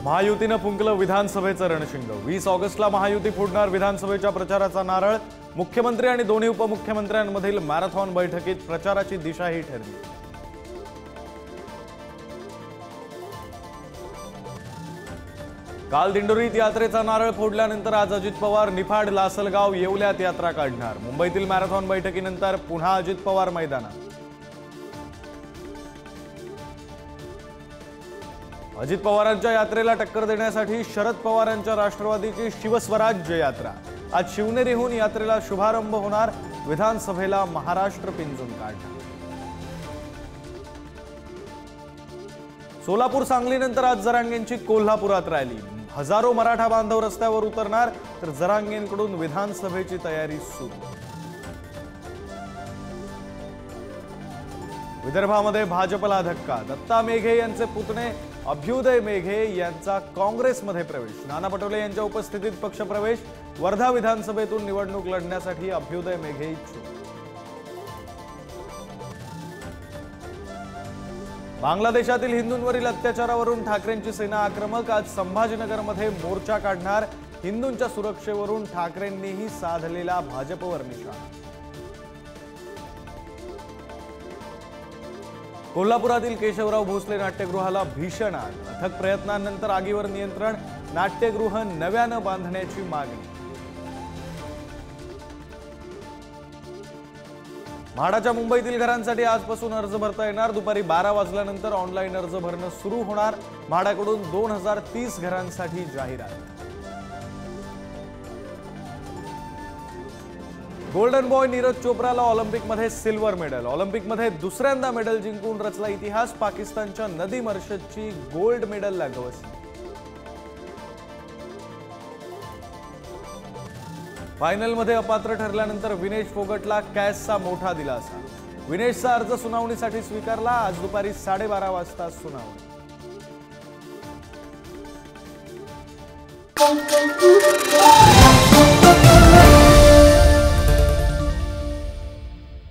महायुतीनं फुंकलं विधानसभेचं रणशिंग। 20 ऑगस्टला महायुती फोडणार विधानसभेच्या प्रचाराचा नारळ। मुख्यमंत्री आणि दोन्ही उपमुख्यमंत्र्यांमधील मॅरेथॉन बैठकीत प्रचाराची दिशाही ठरली। काल दिंडोरीत यात्रेचा नारळ फोडल्यानंतर आज अजित पवार निफाड, लासलगाव, येवल्यात यात्रा काढणार। मुंबईतील मॅरेथॉन बैठकीनंतर पुन्हा अजित पवार मैदानात। अजित पवारांच्या यात्रेला टक्कर देण्यासाठी शरद पवारांच्या राष्ट्रवादीची शिवस्वराज्य यात्रा। आज शिवनेरीहून यात्रेला शुभारंभ होणार। विधानसभेला महाराष्ट्र पिंजून काढणार। सोलापूर, सांगलीनंतर आज जरांगेंची कोल्हापुरात रॅली। हजारो मराठा बांधव रस्त्यावर उतरणार, तर जरांगेंकडून विधानसभेची तयारी सुरू। विदर्भामध्ये भाजपला धक्का। दत्ता मेघे यांचे पुतणे अभ्युदय मेघे यांचा काँग्रेसमध्ये प्रवेश। नाना पटोले यांच्या उपस्थितीत पक्षप्रवेश। वर्धा विधानसभेतून निवडणूक लढण्यासाठी अभ्युदय मेघे इच्छुक। बांगलादेशातील हिंदूंवरील अत्याचारावरून ठाकरेंची सेना आक्रमक। आज संभाजीनगरमध्ये मोर्चा काढणार। हिंदूंच्या सुरक्षेवरून ठाकरेंनीही साधलेला भाजपवर निशाणा। कोल्हापुरातील केशवराव भोसले नाट्यगृहाला भीषण आग। अथक प्रयत्नांनंतर आगीवर नियंत्रण। नाट्यगृह नव्यानं बांधण्याची मागणी। म्हाडाच्या मुंबईतील घरांसाठी आजपासून अर्ज भरता येणार। दुपारी 12 वाजल्यानंतर ऑनलाईन अर्ज भरणं सुरू होणार। म्हाडाकडून 2030 घरांसाठी जाहिरात। गोल्डन बॉय नीरज चोप्राला ऑलिम्पिकमध्ये सिल्वर मेडल। ऑलिम्पिकमध्ये दुसऱ्यांदा मेडल जिंकून रचला इतिहास। पाकिस्तानच्या नदीम अर्शदची गोल्ड मेडलला गवसणी। फायनलमध्ये अपात्र ठरल्यानंतर विनेश फोगटला कॅचचा मोठा दिलासा। विनेशचा अर्ज सुनावणीसाठी स्वीकारला। आज दुपारी 12:30 वाजता सुनावणी।